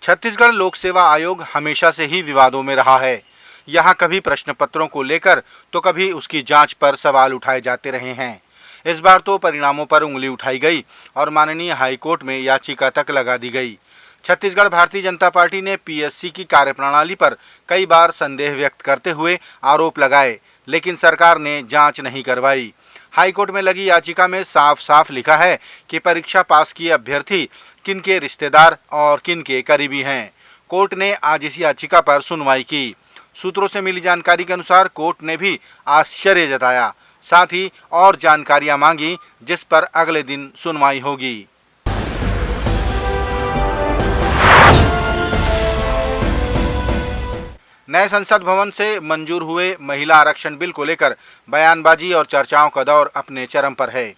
छत्तीसगढ़ लोक सेवा आयोग हमेशा से ही विवादों में रहा है। यहाँ कभी प्रश्न पत्रों को लेकर तो कभी उसकी जांच पर सवाल उठाए जाते रहे हैं। इस बार तो परिणामों पर उंगली उठाई गई और माननीय हाईकोर्ट में याचिका तक लगा दी गई। छत्तीसगढ़ भारतीय जनता पार्टी ने पीएससी की कार्यप्रणाली पर कई बार संदेह व्यक्त करते हुए आरोप लगाए, लेकिन सरकार ने जांच नहीं करवाई। हाईकोर्ट में लगी याचिका में साफ साफ लिखा है कि परीक्षा पास किए अभ्यर्थी किनके रिश्तेदार और किनके करीबी हैं। कोर्ट ने आज इस याचिका पर सुनवाई की। सूत्रों से मिली जानकारी के अनुसार कोर्ट ने भी आश्चर्य जताया, साथ ही और जानकारियां मांगी, जिस पर अगले दिन सुनवाई होगी। नए संसद भवन से मंजूर हुए महिला आरक्षण बिल को लेकर बयानबाजी और चर्चाओं का दौर अपने चरम पर है।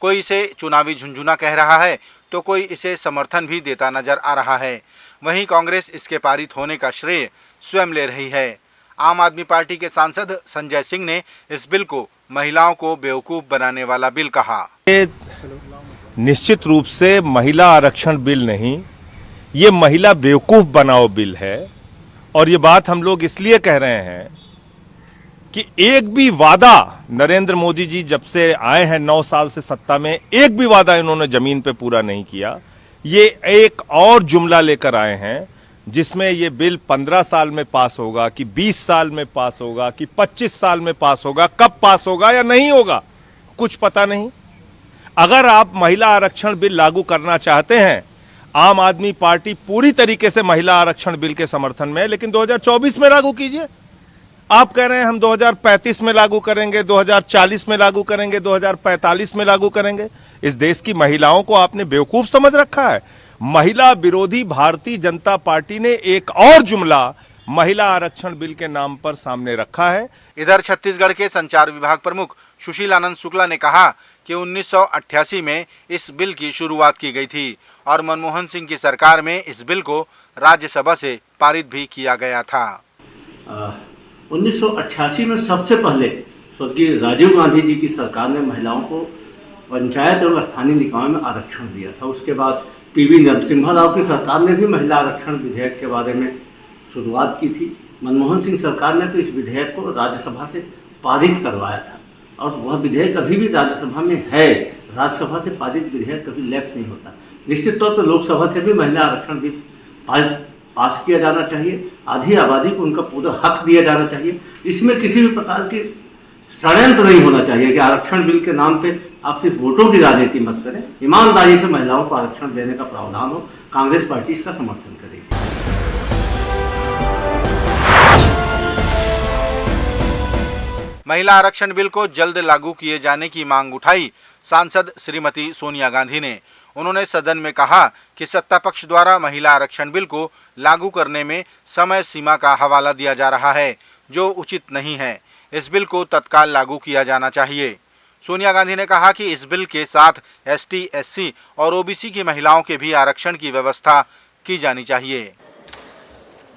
कोई इसे चुनावी झुंझुना कह रहा है तो कोई इसे समर्थन भी देता नजर आ रहा है। वहीं कांग्रेस इसके पारित होने का श्रेय स्वयं ले रही है। आम आदमी पार्टी के सांसद संजय सिंह ने इस बिल को महिलाओं को बेवकूफ बनाने वाला बिल कहा। निश्चित रूप से महिला आरक्षण बिल नहीं, ये महिला बेवकूफ बनाओ बिल है। और ये बात हम लोग इसलिए कह रहे हैं कि एक भी वादा नरेंद्र मोदी जी जब से आए हैं 9 साल से सत्ता में, एक भी वादा इन्होंने जमीन पे पूरा नहीं किया। ये एक और जुमला लेकर आए हैं जिसमें ये बिल 15 साल में पास होगा कि 20 साल में पास होगा कि 25 साल में पास होगा, कब पास होगा या नहीं होगा कुछ पता नहीं। अगर आप महिला आरक्षण बिल लागू करना चाहते हैं, आम आदमी पार्टी पूरी तरीके से महिला आरक्षण बिल के समर्थन में है, लेकिन 2024 में लागू कीजिए। आप कह रहे हैं हम 2035 में लागू करेंगे, 2040 में लागू करेंगे, 2045 में लागू करेंगे। इस देश की महिलाओं को आपने बेवकूफ समझ रखा है। महिला विरोधी भारतीय जनता पार्टी ने एक और जुमला महिला आरक्षण बिल के नाम पर सामने रखा है। इधर छत्तीसगढ़ के संचार विभाग प्रमुख सुशील आनंद शुक्ला ने कहा कि 1988 में इस बिल की शुरुआत की गई थी और मनमोहन सिंह की सरकार में इस बिल को राज्यसभा से पारित भी किया गया था। 1988 में सबसे पहले स्वर्गीय राजीव गांधी जी की सरकार ने महिलाओं को पंचायत और स्थानीय निकायों में आरक्षण दिया था। उसके बाद पीवी नरसिम्हा राव की सरकार ने भी महिला आरक्षण विधेयक के बारे में शुरुआत की थी। मनमोहन सिंह सरकार ने तो इस विधेयक को राज्यसभा से पारित करवाया था और वह विधेयक अभी भी राज्यसभा में है। राज्यसभा से पारित विधेयक कभी लैप्स नहीं होता। निश्चित तौर पर लोकसभा से भी महिला आरक्षण भी पास किया जाना चाहिए। आधी आबादी को उनका पूरा हक दिया जाना चाहिए। इसमें किसी भी प्रकार की षड्यंत्र नहीं होना चाहिए कि आरक्षण बिल के नाम पे आप सिर्फ वोटों की राजनीति मत करें। ईमानदारी से महिलाओं को आरक्षण देने का प्रावधान हो। कांग्रेस पार्टी इसका समर्थन करेगी। महिला आरक्षण बिल को जल्द लागू किए जाने की मांग उठाई सांसद श्रीमती सोनिया गांधी ने। उन्होंने सदन में कहा कि सत्ता पक्ष द्वारा महिला आरक्षण बिल को लागू करने में समय सीमा का हवाला दिया जा रहा है, जो उचित नहीं है। इस बिल को तत्काल लागू किया जाना चाहिए। सोनिया गांधी ने कहा कि इस बिल के साथ एसटी, एससी और ओबीसी की महिलाओं के भी आरक्षण की व्यवस्था की जानी चाहिए।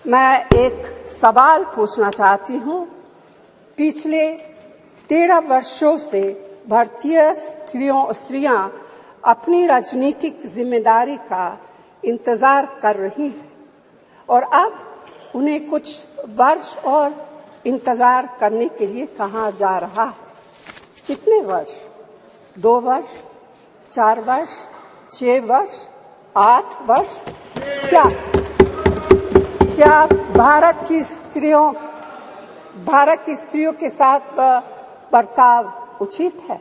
मैं एक सवाल पूछना चाहती हूँ। पिछले 13 वर्षों से भारतीय स्त्रियां अपनी राजनीतिक जिम्मेदारी का इंतजार कर रही हैं और अब उन्हें कुछ वर्ष और इंतजार करने के लिए कहा जा रहा है। कितने वर्ष? 2 वर्ष, 4 वर्ष, 6 वर्ष, 8 वर्ष? क्या भारत की स्त्रियों के साथ बर्ताव उचित है?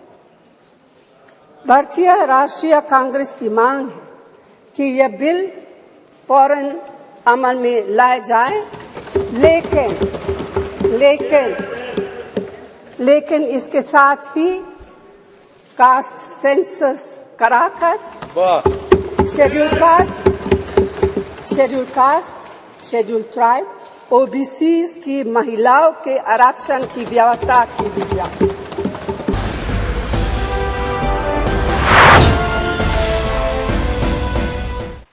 भारतीय राष्ट्रीय कांग्रेस की मांग है कि यह बिल फौरन अमल में लाए जाए, लेकिन इसके साथ ही कास्ट सेंसस कराकर शेड्यूल ट्राइब, ओबीसीज की महिलाओं के आरक्षण की व्यवस्था की भी जाए।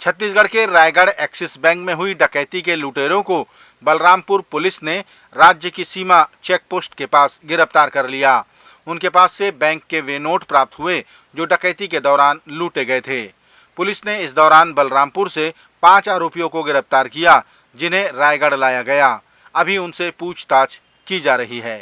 छत्तीसगढ़ के रायगढ़ एक्सिस बैंक में हुई डकैती के लुटेरों को बलरामपुर पुलिस ने राज्य की सीमा चेक पोस्ट के पास गिरफ्तार कर लिया। उनके पास से बैंक के वे नोट प्राप्त हुए जो डकैती के दौरान लूटे गए थे। पुलिस ने इस दौरान बलरामपुर से 5 आरोपियों को गिरफ्तार किया, जिन्हें रायगढ़ लाया गया। अभी उनसे पूछताछ की जा रही है।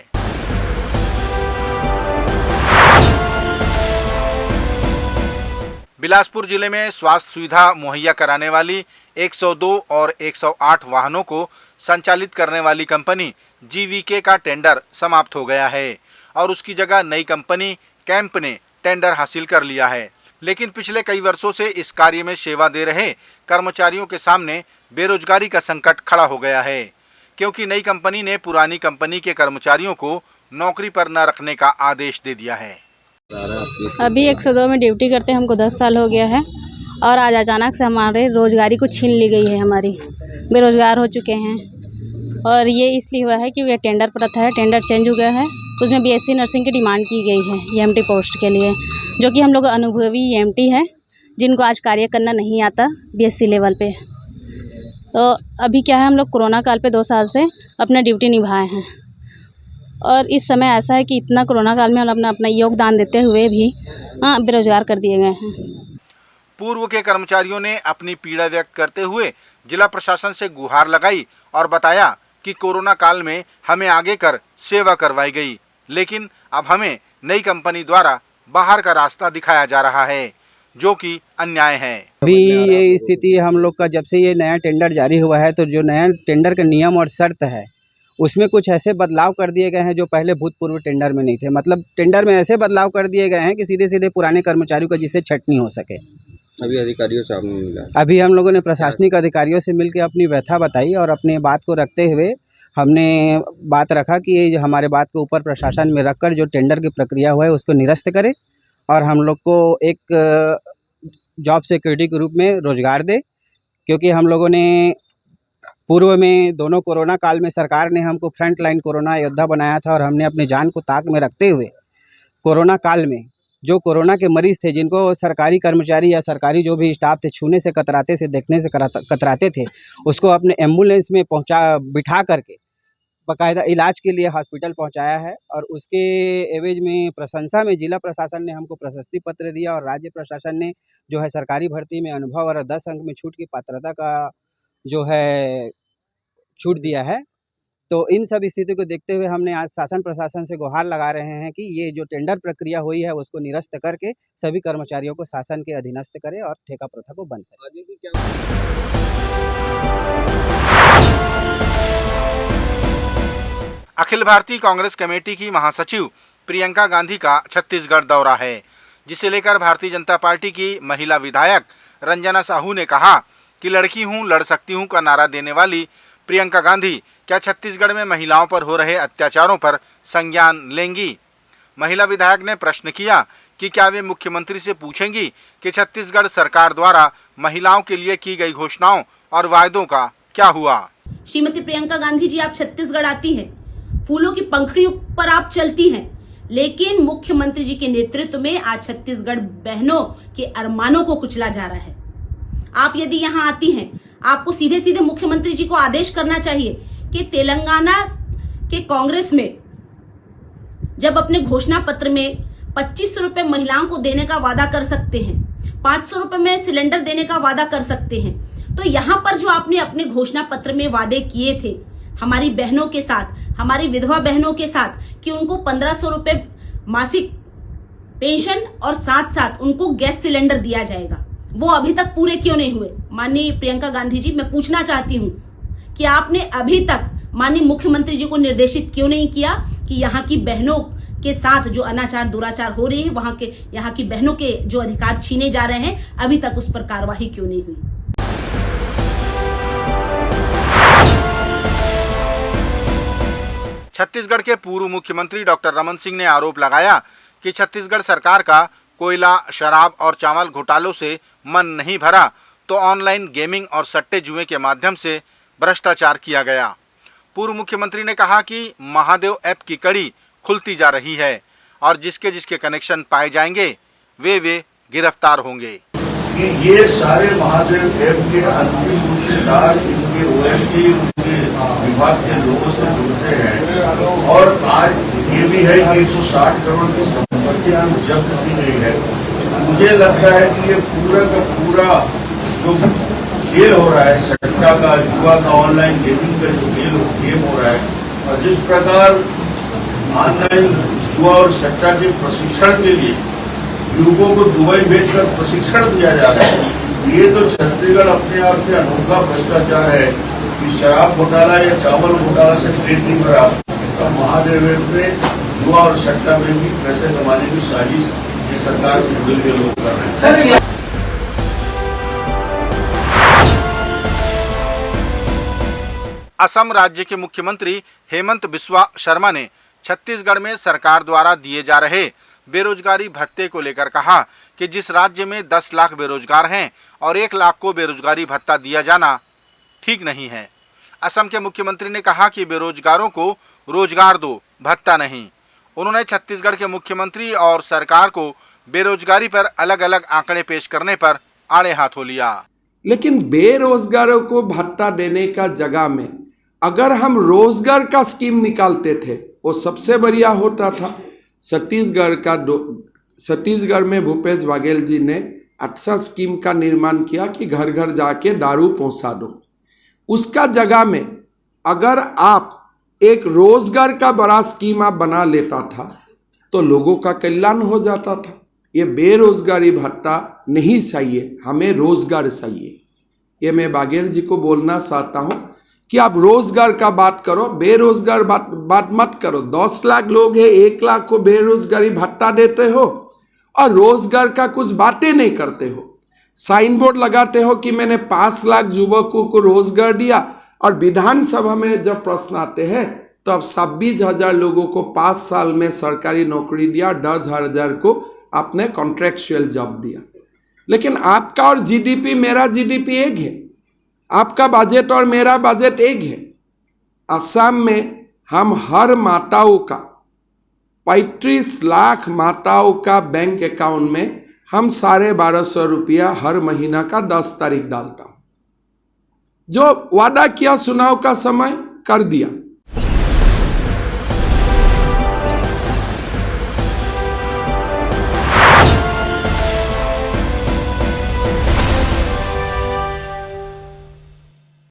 बिलासपुर जिले में स्वास्थ्य सुविधा मुहैया कराने वाली 102 और 108 वाहनों को संचालित करने वाली कंपनी जीवीके का टेंडर समाप्त हो गया है और उसकी जगह नई कंपनी कैंप ने टेंडर हासिल कर लिया है। लेकिन पिछले कई वर्षों से इस कार्य में सेवा दे रहे कर्मचारियों के सामने बेरोजगारी का संकट खड़ा हो गया है, क्योंकि नई कंपनी ने पुरानी कंपनी के कर्मचारियों को नौकरी पर न रखने का आदेश दे दिया है। अभी 102 में ड्यूटी करते हमको 10 साल हो गया है और आज अचानक से हमारे रोजगारी को छीन ली गई है। हमारी बेरोजगार हो चुके हैं और ये इसलिए हुआ है कि ये टेंडर प्रथा है, टेंडर चेंज हो गया है। उसमें बीएससी नर्सिंग की डिमांड की गई है ईएमटी पोस्ट के लिए, जो कि हम लोग अनुभवी ईएमटी है जिनको आज कार्य करना नहीं आता बीएससी लेवल पे। तो अभी क्या है, हम लोग कोरोना काल पे 2 साल से अपना ड्यूटी निभाए हैं और इस समय ऐसा है कि इतना कोरोना काल में हम अपना योगदान देते हुए भी बेरोजगार कर दिए गए हैं। पूर्व के कर्मचारियों ने अपनी पीड़ा व्यक्त करते हुए जिला प्रशासन से गुहार लगाई और बताया कि कोरोना काल में हमें आगे कर सेवा करवाई गई, लेकिन अब हमें नई कंपनी द्वारा बाहर का रास्ता दिखाया जा रहा है, जो कि अन्याय है। अभी ये स्थिति हम लोग का, जब से ये नया टेंडर जारी हुआ है तो जो नया टेंडर का नियम और शर्त है उसमें कुछ ऐसे बदलाव कर दिए गए हैं जो पहले भूतपूर्व टेंडर में नहीं थे। मतलब टेंडर में ऐसे बदलाव कर दिए गए हैं कि सीधे सीधे पुराने कर्मचारियों का जिससे छटनी हो सके। अभी अधिकारियों से आपने मिला? अभी हम लोगों ने प्रशासनिक अधिकारियों से मिलकर अपनी व्यथा बताई और अपने बात को रखते हुए हमने बात रखा कि हमारे बात को ऊपर प्रशासन में रखकर जो टेंडर की प्रक्रिया हुआ है उसको निरस्त करे और हम लोग को एक जॉब सिक्योरिटी के रूप में रोजगार दे। क्योंकि हम लोगों ने पूर्व में दोनों कोरोना काल में सरकार ने हमको फ्रंट लाइन कोरोना योद्धा बनाया था और हमने अपनी जान को ताक में रखते हुए कोरोना काल में जो कोरोना के मरीज़ थे, जिनको सरकारी कर्मचारी या सरकारी जो भी स्टाफ थे छूने से कतराते से, देखने से कतराते थे, उसको अपने एम्बुलेंस में बिठा करके बाकायदा इलाज के लिए हॉस्पिटल पहुंचाया है। और उसके एवज में प्रशंसा में जिला प्रशासन ने हमको प्रशस्ति पत्र दिया और राज्य प्रशासन ने जो है सरकारी भर्ती में अनुभव और 10 अंक में छूट की पात्रता का जो है छूट दिया है। तो इन सब स्थिति को देखते हुए हमने आज शासन प्रशासन से गुहार लगा रहे हैं कि ये जो टेंडर प्रक्रिया हुई है उसको निरस्त करके सभी कर्मचारियों को शासन के अधीनस्थ करे और ठेका प्रथा को बंद करे। अखिल भारतीय कांग्रेस कमेटी की महासचिव प्रियंका गांधी का छत्तीसगढ़ दौरा है, जिसे लेकर भारतीय जनता पार्टी की महिला विधायक रंजना साहू ने कहा कि लड़की हूं लड़ सकती हूं का नारा देने वाली प्रियंका गांधी क्या छत्तीसगढ़ में महिलाओं पर हो रहे अत्याचारों पर संज्ञान लेंगी। महिला विधायक ने प्रश्न किया कि क्या वे मुख्यमंत्री से पूछेंगी कि छत्तीसगढ़ सरकार द्वारा महिलाओं के लिए की गई घोषणाओं और वायदों का क्या हुआ। श्रीमती प्रियंका गांधी जी, आप छत्तीसगढ़ आती हैं, फूलों की पंखड़ियों पर आप चलती हैं, लेकिन मुख्यमंत्री जी के नेतृत्व में आज छत्तीसगढ़ बहनों के अरमानों को कुचला जा रहा है। आप यदि यहाँ आती हैं, आपको सीधे सीधे मुख्यमंत्री जी को आदेश करना चाहिए कि तेलंगाना के कांग्रेस में जब अपने घोषणा पत्र में 2500 रुपए महिलाओं को देने का वादा कर सकते हैं, 500 रुपए में सिलेंडर देने का वादा कर सकते हैं, तो यहाँ पर जो आपने अपने घोषणा पत्र में वादे किए थे हमारी बहनों के साथ, हमारी विधवा बहनों के साथ, कि उनको 1500 रुपए मासिक पेंशन और साथ साथ उनको गैस सिलेंडर दिया जाएगा, वो अभी तक पूरे क्यों नहीं हुए। माननीय प्रियंका गांधी जी, मैं पूछना चाहती हूँ कि आपने अभी तक माननीय मुख्यमंत्री जी को निर्देशित क्यों नहीं किया कि यहाँ की बहनों के साथ जो अनाचार दुराचार हो रही है, यहाँ की बहनों के जो अधिकार छीने जा रहे हैं, अभी तक उस पर कार्रवाई क्यों नहीं हुई। छत्तीसगढ़ के पूर्व मुख्यमंत्री डॉक्टर रमन सिंह ने आरोप लगाया कि छत्तीसगढ़ सरकार का कोयला, शराब और चावल घोटालों से मन नहीं भरा तो ऑनलाइन गेमिंग और सट्टे जुए के माध्यम से भ्रष्टाचार किया गया। पूर्व मुख्यमंत्री ने कहा कि महादेव ऐप की कड़ी खुलती जा रही है और जिसके जिसके कनेक्शन पाए जाएंगे वे गिरफ्तार होंगे। ये सारे महादेव ऐप के अंतिम रूपदार इनके ओएसडी विभाग के लोगों से जुड़ते हैं और आज ये भी है कि 160 करोड़ की संपत्ति जब्त की गई है। मुझे लगता है कि ये पूरा का पूरा जो खेल हो रहा है सट्टा का, जुआ का, ऑनलाइन गेमिंग का जो गेम हो रहा है, और जिस प्रकार ऑनलाइन जुआ और सट्टा के प्रशिक्षण के लिए लोगों को दुबई भेजकर प्रशिक्षण दिया जा रहा है, ये तो छत्तीसगढ़ अपने आप में अनोखा भ्रष्टाचार है कि शराब घोटाला या चावल घोटाला से पेट नहीं भरा, तो महादेव में जुआ और सट्टा में भी पैसे कमाने की साजिश ये सरकार से मिल के लोग कर रहे हैं। असम राज्य के मुख्यमंत्री हेमंत बिस्वा शर्मा ने छत्तीसगढ़ में सरकार द्वारा दिए जा रहे बेरोजगारी भत्ते को लेकर कहा कि जिस राज्य में 10 लाख बेरोजगार हैं और 1 लाख को बेरोजगारी भत्ता दिया जाना ठीक नहीं है। असम के मुख्यमंत्री ने कहा कि बेरोजगारों को रोजगार दो, भत्ता नहीं। उन्होंने छत्तीसगढ़ के मुख्यमंत्री और सरकार को बेरोजगारी पर अलग अलग आंकड़े पेश करने पर आड़े हाथों लिया। लेकिन बेरोजगारों को भत्ता देने का जगह में अगर हम रोजगार का स्कीम निकालते थे वो सबसे बढ़िया होता था। छत्तीसगढ़ में भूपेश बघेल जी ने अच्छा स्कीम का निर्माण किया कि घर घर जाके दारू पहुंचा दो। उसका जगह में अगर आप एक रोजगार का बड़ा स्कीम आप बना लेता था तो लोगों का कल्याण हो जाता था। ये बेरोजगारी भत्ता नहीं चाहिए, हमें रोजगार चाहिए। ये मैं बघेल जी को बोलना चाहता हूँ कि आप रोजगार का बात करो, बेरोजगार बात मत करो। 10 लाख लोग हैं, 1 लाख को बेरोजगारी भत्ता देते हो और रोजगार का कुछ बातें नहीं करते हो। साइन बोर्ड लगाते हो कि मैंने 5 लाख युवकों को रोजगार दिया, और विधानसभा में जब प्रश्न आते हैं तो अब 26,000 लोगों को 5 साल में सरकारी नौकरी दिया, 10,000 को आपने कॉन्ट्रेक्चुअल जॉब दिया। लेकिन आपका और जीडीपी, मेरा जीडीपी एक है, आपका बजट और मेरा बजट एक है। असम में हम हर माताओं का 35 लाख माताओं का बैंक अकाउंट में हम 1250 रुपया हर महीना का 10 तारीख डालता हूं। जो वादा किया चुनाव का समय कर दिया।